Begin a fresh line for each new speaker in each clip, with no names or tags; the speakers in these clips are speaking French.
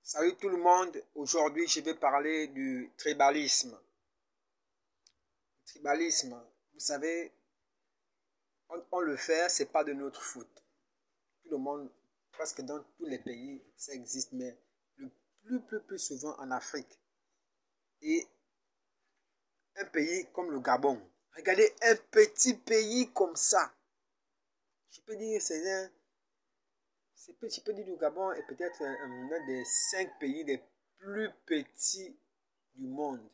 Salut tout le monde, aujourd'hui je vais parler du tribalisme. Le tribalisme, vous savez, on le fait, c'est pas de notre faute. Tout le monde, presque dans tous les pays, ça existe, mais le plus souvent en Afrique. Et un pays comme le Gabon, regardez un petit pays comme ça. Je peux dire je peux dire le Gabon est peut-être un des 5 pays les plus petits du monde.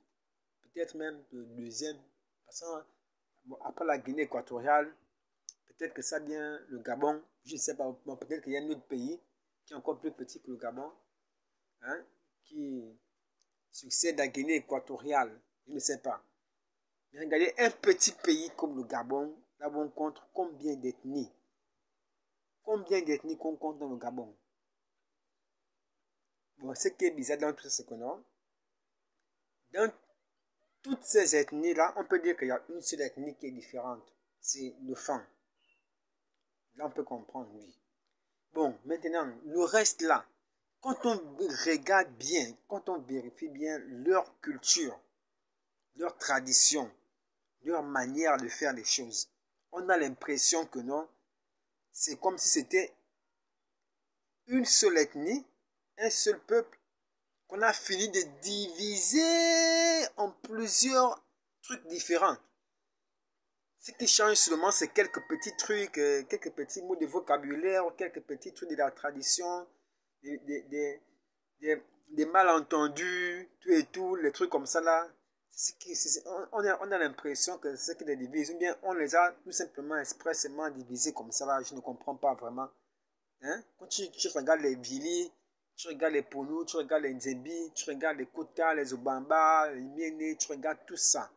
Peut-être même le deuxième. Parce que, bon, après la Guinée équatoriale, peut-être que ça vient le Gabon. Je ne sais pas. Bon, peut-être qu'il y a un autre pays qui est encore plus petit que le Gabon, hein, qui succède à la Guinée équatoriale. Je ne sais pas. Mais regardez, un petit pays comme le Gabon, là on compte combien d'ethnies? Combien d'ethnies qu'on compte dans le Gabon? Bon, ce qui est bizarre dans tout ce qu'on a, dans toutes ces ethnies-là, on peut dire qu'il y a une seule ethnie qui est différente. C'est le Fan. Là, on peut comprendre, oui. Bon, maintenant, le reste là, quand on regarde bien, quand on vérifie bien leur culture, leur tradition, leur manière de faire les choses, on a l'impression que non, c'est comme si c'était une seule ethnie, un seul peuple, qu'on a fini de diviser en plusieurs trucs différents. Ce qui change seulement, c'est quelques petits trucs, quelques petits mots de vocabulaire, quelques petits trucs de la tradition, des, des, des, des malentendus, tout et tout, les trucs comme ça là. On a l'impression que c'est ce qui les divise, ou bien on les a tout simplement expressément divisés comme ça là, je ne comprends pas vraiment. Hein? Quand tu regardes les Vili, tu regardes les Ponou, tu regardes les Nzembi, tu regardes les Kota, les Obamba, les Miene, tu regardes tout ça.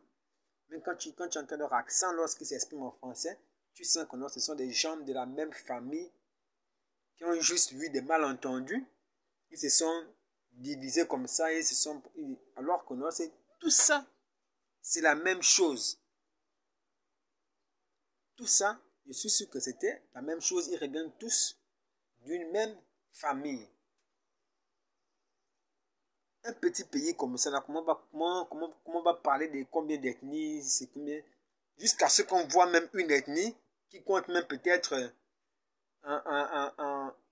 Même quand tu entends leur accent lorsqu'ils s'expriment en français, tu sens que non, ce sont des gens de la même famille qui ont juste vu des malentendus. Ils se sont divisés comme ça, alors que non, c'est tout ça, c'est la même chose. Tout ça, je suis sûr que c'était la même chose. Ils reviennent tous d'une même famille. Un petit pays comme ça, là, comment on va parler de combien d'ethnies, c'est combien, jusqu'à ce qu'on voit même une ethnie qui compte même peut-être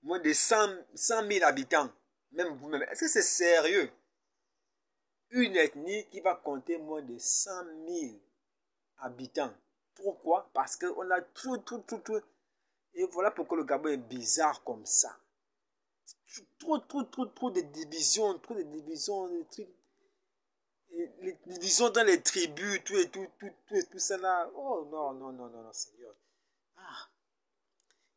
moins de 100 000 habitants. Même vous-même. Est-ce que c'est sérieux? Une ethnie qui va compter moins de 100 000 habitants. Pourquoi? Parce qu'on a tout. Et voilà pourquoi le Gabon est bizarre comme ça. Trop de divisions, des trucs. Les divisions dans les tribus, tout ça là. Oh non, Seigneur. Ah.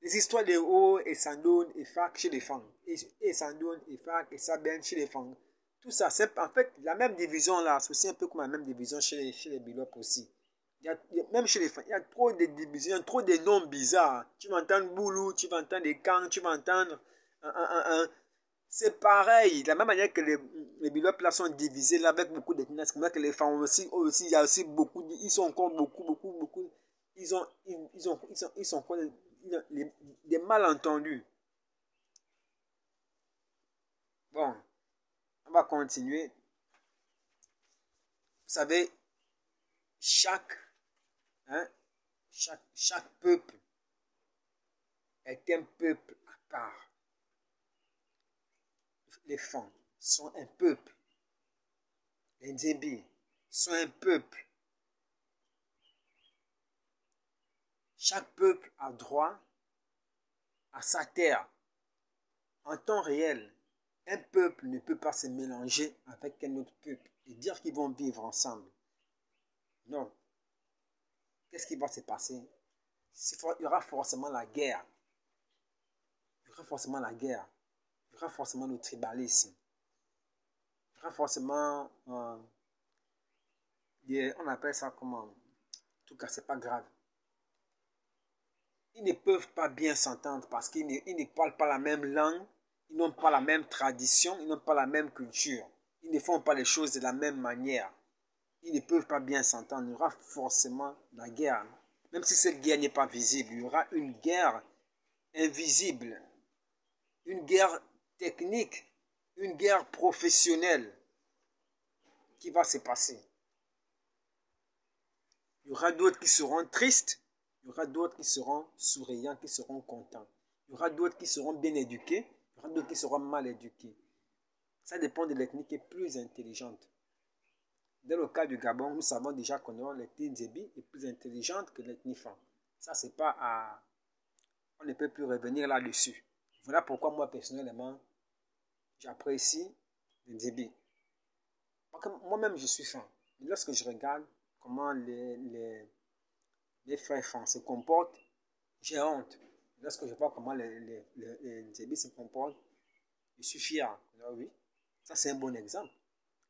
Les histoires de O et Sandoun et Fak chez les femmes. Et Sandoun et Fak et Saben chez les femmes. Tout ça, c'est en fait la même division là. C'est aussi un peu comme la même division chez les Bilop aussi. Même chez les femmes, il y a trop de divisions, trop de noms bizarres. Tu vas entendre Boulou, tu vas entendre des Kang, tu vas entendre c'est pareil, de la même manière que les Bilop là sont divisés là avec beaucoup d'ethnies, c'est comme ça que les femmes aussi, il y a aussi beaucoup, ils sont encore beaucoup, ils sont encore des malentendus. Bon, on va continuer. Vous savez, chaque, hein, chaque peuple est un peuple à part. Les Fang sont un peuple. Les Nzembi sont un peuple. Chaque peuple a droit à sa terre. En temps réel, un peuple ne peut pas se mélanger avec un autre peuple et dire qu'ils vont vivre ensemble. Non. Qu'est-ce qui va se passer? Il y aura forcément la guerre. Il y aura forcément la guerre. Il y aura forcément le tribalisme. Il y aura forcément... on appelle ça comment? En tout cas, c'est pas grave. Ils ne peuvent pas bien s'entendre parce qu'ils ne parlent pas la même langue, ils n'ont pas la même tradition, ils n'ont pas la même culture. Ils ne font pas les choses de la même manière. Ils ne peuvent pas bien s'entendre. Il y aura forcément la guerre. Même si cette guerre n'est pas visible, il y aura une guerre invisible. Une guerre technique. une guerre professionnelle qui va se passer. Il y aura d'autres qui seront tristes, il y aura d'autres qui seront souriants, qui seront contents. Il y aura d'autres qui seront bien éduqués, il y aura d'autres qui seront mal éduqués. Ça dépend de l'ethnie qui est plus intelligente. Dans le cas du Gabon, nous savons déjà que l'ethnie Nzebi est plus intelligente que l'ethnie Fan. Ça, c'est pas à... On ne peut plus revenir là-dessus. Voilà pourquoi moi, personnellement, j'apprécie les Nzebi. Moi-même, je suis Fan. Mais lorsque je regarde comment les frères Fan se comportent, j'ai honte. Lorsque je vois comment les Nzebi se comportent, je suis fier. Alors oui, ça c'est un bon exemple.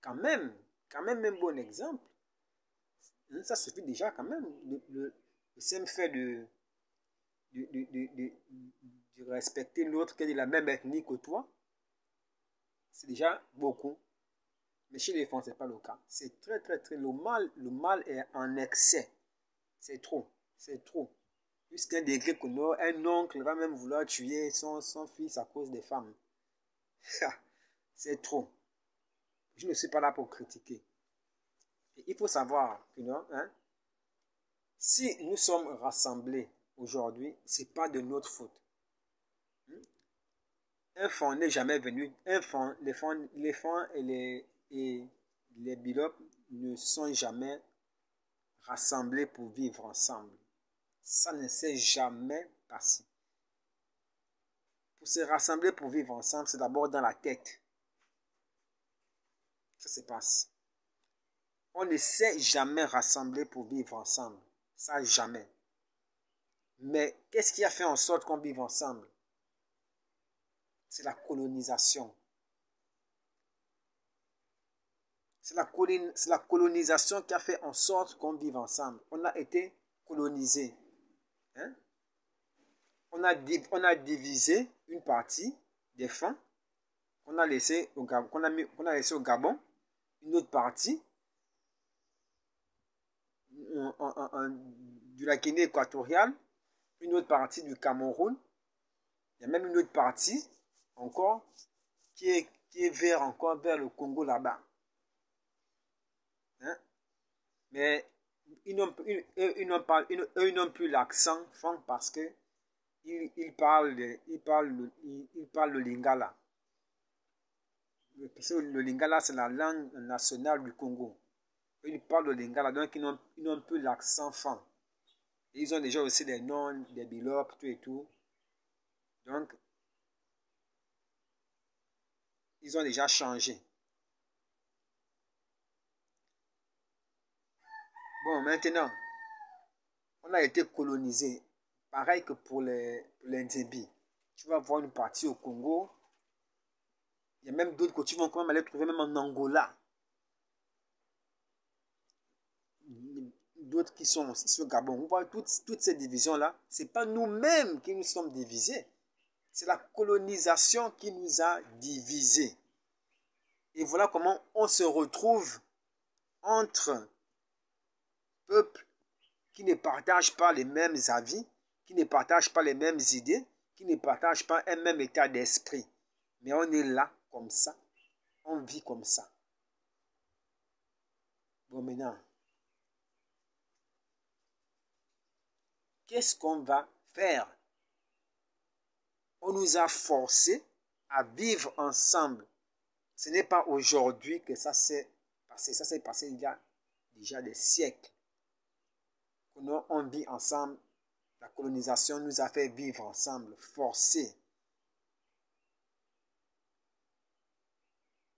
Quand même un bon exemple. Ça suffit déjà quand même. Le simple fait de respecter l'autre qui est de la même ethnie que toi, c'est déjà beaucoup. Mais chez les femmes, ce n'est pas le cas. C'est très. Le mal est en excès. C'est trop. Jusqu'à un degré que un oncle va même vouloir tuer son fils à cause des femmes. C'est trop. Je ne suis pas là pour critiquer. Et il faut savoir que si nous sommes rassemblés aujourd'hui, ce n'est pas de notre faute. Un fond n'est jamais venu. Les fonds et les bilopes ne sont jamais rassemblés pour vivre ensemble. Ça ne s'est jamais passé. Pour se rassembler pour vivre ensemble, c'est d'abord dans la tête. Ça se passe. On ne s'est jamais rassemblé pour vivre ensemble. Ça, jamais. Mais qu'est-ce qui a fait en sorte qu'on vive ensemble? C'est la colonisation. C'est la colonisation qui a fait en sorte qu'on vive ensemble. On a été colonisé. Hein? On a divisé une partie des fonds qu'on a laissé au Gabon, une autre partie de la Guinée équatoriale, une autre partie du Cameroun. Il y a même une autre partie encore qui est vers le Congo là-bas. Hein? Mais ils n'ont plus l'accent fond parce que ils parlent le lingala. Parce que le lingala, c'est la langue nationale du Congo. Ils parlent le lingala, donc ils n'ont plus l'accent fond. Et ils ont déjà aussi des noms, des bilopes, tout et tout. Donc, ils ont déjà changé. Bon, maintenant, on a été colonisé. Pareil que pour les Nzebi. Tu vas voir une partie au Congo. Il y a même d'autres que tu vas quand même aller trouver même en Angola. D'autres qui sont aussi au Gabon. Vous voyez toutes ces divisions-là. Ce n'est pas nous-mêmes qui nous sommes divisés. C'est la colonisation qui nous a divisés. Et voilà comment on se retrouve entre peuples qui ne partagent pas les mêmes avis, qui ne partagent pas les mêmes idées, qui ne partagent pas un même état d'esprit. Mais on est là comme ça, on vit comme ça. Bon, maintenant, qu'est-ce qu'on va faire? On nous a forcés à vivre ensemble. Ce n'est pas aujourd'hui que ça s'est passé. Ça s'est passé il y a déjà des siècles. On vit ensemble. La colonisation nous a fait vivre ensemble, forcés.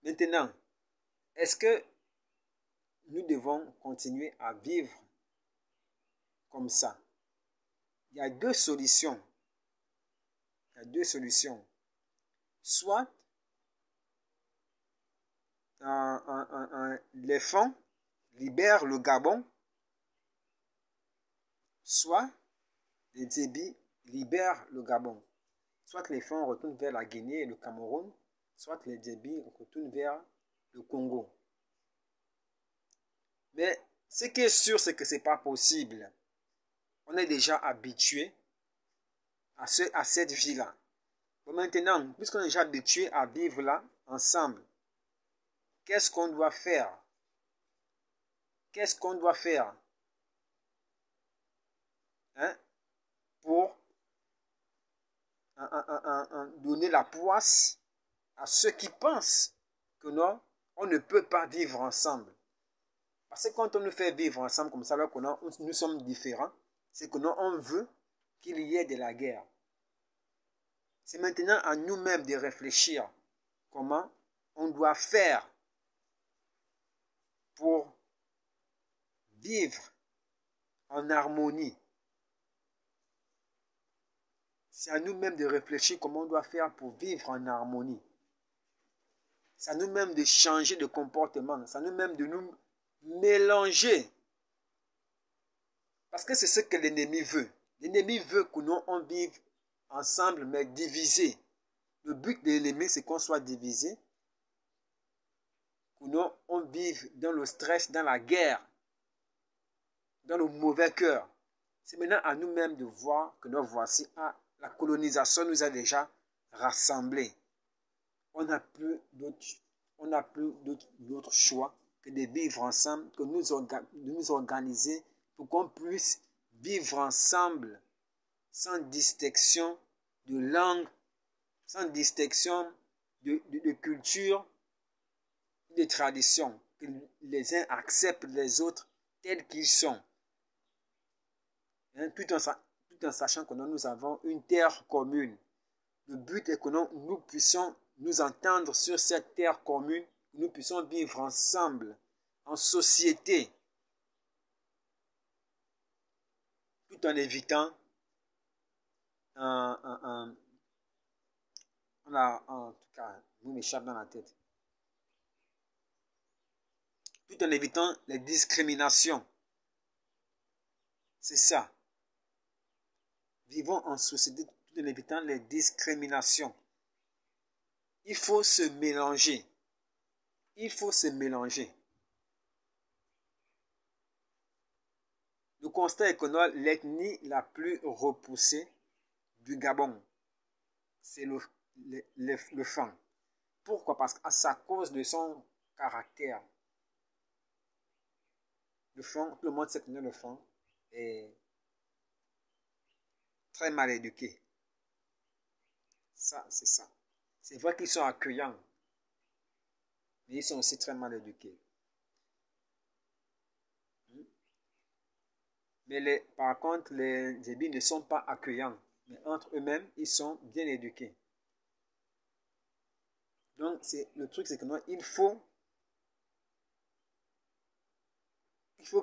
Maintenant, est-ce que nous devons continuer à vivre comme ça? Il y a deux solutions. Soit les fonds libèrent le Gabon, soit les Nzebi libèrent le Gabon. Soit les fonds retournent vers la Guinée et le Cameroun, soit les Nzebi retournent vers le Congo. Mais ce qui est sûr, c'est que ce n'est pas possible. On est déjà habitué à cette vie-là. Bon, maintenant, puisqu'on est déjà habitué à vivre là, ensemble, qu'est-ce qu'on doit faire? Qu'est-ce qu'on doit faire, hein, pour donner la poisse à ceux qui pensent que non, on ne peut pas vivre ensemble. Parce que quand on nous fait vivre ensemble comme ça, alors que nous sommes différents, c'est que non, on veut qu'il y ait de la guerre. C'est maintenant à nous-mêmes de réfléchir comment on doit faire pour vivre en harmonie. C'est à nous-mêmes de réfléchir comment on doit faire pour vivre en harmonie. C'est à nous-mêmes de changer de comportement. C'est à nous-mêmes de nous mélanger. Parce que c'est ce que l'ennemi veut. L'ennemi veut que nous on vive ensemble mais divisés. Le but de l'ennemi c'est qu'on soit divisés. Que nous on vive dans le stress, dans la guerre, dans le mauvais cœur. C'est maintenant à nous-mêmes de voir que nous voici, la colonisation nous a déjà rassemblés. On n'a plus d'autre choix que de vivre ensemble, que de nous organiser pour qu'on puisse vivre ensemble sans distinction de langue, sans distinction de culture, de tradition, que les uns acceptent les autres tels qu'ils sont. Hein, tout en sachant que nous avons une terre commune. Le but est que nous puissions nous entendre sur cette terre commune, que nous puissions vivre ensemble, en société, tout en évitant en tout cas, nous m'échappe dans la tête, tout en évitant les discriminations. C'est ça. Vivons en société tout en évitant les discriminations. Il faut se mélanger. Il faut se mélanger. Le constat est que l'ethnie la plus repoussée du Gabon, c'est le Fang. Pourquoi? Parce qu'à sa cause de son caractère. Le Fang, tout le monde sait que le Fang est très mal éduqués. Ça, c'est ça. C'est vrai qu'ils sont accueillants, mais ils sont aussi très mal éduqués. Mais par contre, les Zébis ne sont pas accueillants, mais entre eux-mêmes, ils sont bien éduqués. Donc, le truc, c'est que il faut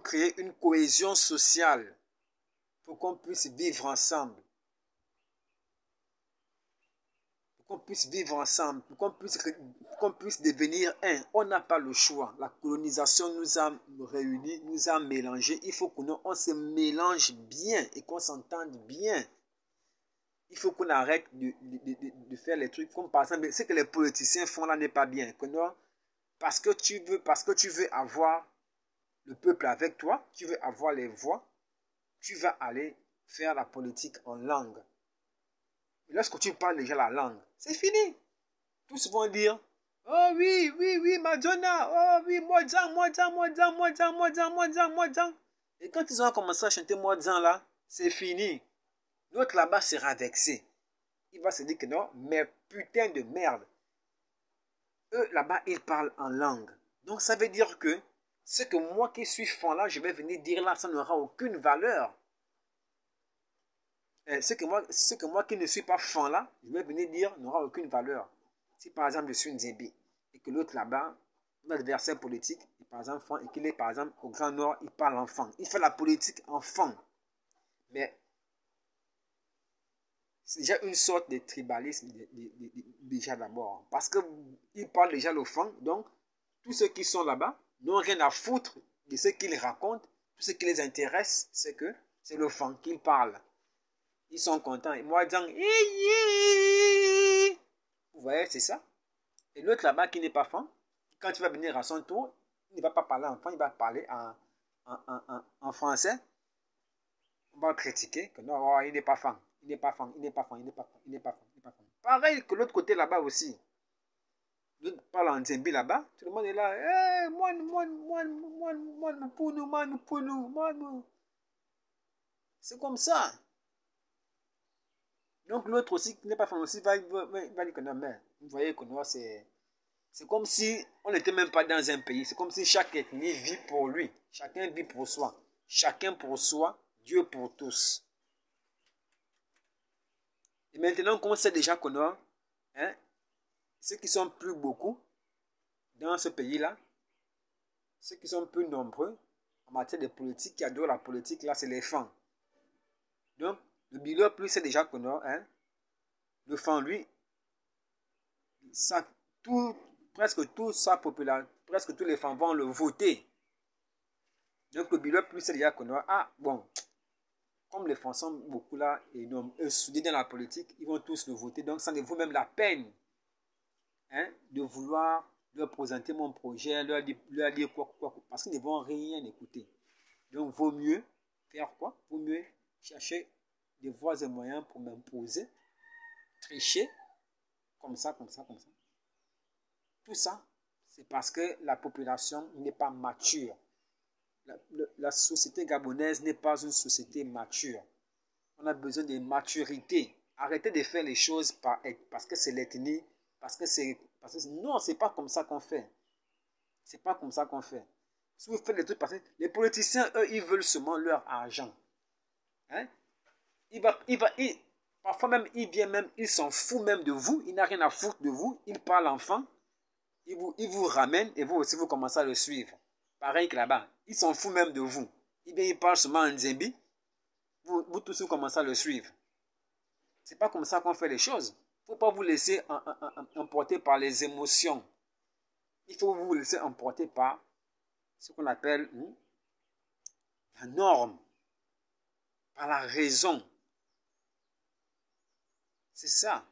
créer une cohésion sociale pour qu'on puisse vivre ensemble. Qu'on puisse vivre ensemble, pour qu'on puisse devenir un. On n'a pas le choix. La colonisation nous a réunis, nous a mélangés. Il faut qu'on se mélange bien et qu'on s'entende bien. Il faut qu'on arrête de faire les trucs comme par exemple, ce que les politiciens font là n'est pas bien. Parce que tu veux avoir le peuple avec toi, tu veux avoir les voix, tu vas aller faire la politique en langue. Et lorsque tu parles déjà la langue, c'est fini. Tous vont dire, oh oui, Madonna, oh oui, Mojang. Et quand ils ont commencé à chanter Mojang là, c'est fini. L'autre là-bas sera vexé. Il va se dire que non, mais putain de merde. Eux là-bas, ils parlent en langue. Donc ça veut dire que ce que moi qui suis fan là, je vais venir dire là, ça n'aura aucune valeur. Ce que moi qui ne suis pas fan là, je vais venir dire n'aura aucune valeur. Si par exemple je suis une Zébi et que l'autre là-bas, un adversaire politique, est par exemple fan, et qu'il est par exemple au Grand Nord, il parle enfant. Il fait la politique enfant. Mais c'est déjà une sorte de tribalisme déjà d'abord. Parce qu'il parle déjà le fang, donc tous ceux qui sont là-bas n'ont rien à foutre de ce qu'il raconte. Tout ce qui les intéresse, c'est que c'est le fang qu'il parle. Ils sont contents. Et moi, disant, vous voyez, c'est ça. Et l'autre là-bas qui n'est pas fan, quand il va venir à son tour, il ne va pas parler en fan, il va parler en français. On va le critiquer que non, oh, il n'est pas fan. Il n'est pas fan. Pareil que l'autre côté là-bas aussi. L'autre parle en Nzembi là-bas. Tout le monde est là. Eh, moi. C'est comme ça. Donc l'autre aussi, qui n'est pas français, va dire que non, mais vous voyez que non, c'est comme si on n'était même pas dans un pays. C'est comme si chaque ethnie vit pour lui. Chacun vit pour soi. Chacun pour soi, Dieu pour tous. Et maintenant qu'on sait déjà que non, hein, ceux qui sont plus beaucoup dans ce pays-là, ceux qui sont plus nombreux en matière de politique, qui adorent la politique, là, c'est les femmes. Donc, le bilan plus c'est déjà que non, hein, le fan, lui, ça, presque toute sa population, presque tous les femmes vont le voter. Donc le bilan plus c'est déjà que non, ah bon, comme les femmes sont beaucoup là et soudés dans la politique, ils vont tous le voter. Donc ça ne vaut même la peine, hein, de vouloir leur présenter mon projet, leur dire quoi, parce qu'ils ne vont rien écouter. Donc vaut mieux faire quoi? Vaut mieux chercher des voies et moyens pour m'imposer, tricher, comme ça. Tout ça, c'est parce que la population n'est pas mature. La société gabonaise n'est pas une société mature. On a besoin de maturité. Arrêtez de faire les choses parce que c'est l'ethnie, non, c'est pas comme ça qu'on fait. C'est pas comme ça qu'on fait. Si vous faites les trucs parce que les politiciens, eux, ils veulent seulement leur argent. Hein? Parfois même, il s'en fout même de vous. Il n'a rien à foutre de vous. Il parle enfant. Il vous ramène et vous aussi, vous commencez à le suivre. Pareil que là-bas. Il s'en fout même de vous. Il parle seulement en Nzembi. Vous tous, vous commencez à le suivre. C'est pas comme ça qu'on fait les choses. Il ne faut pas vous laisser emporter par les émotions. Il faut vous laisser emporter par ce qu'on appelle la norme, par la raison. C'est ça.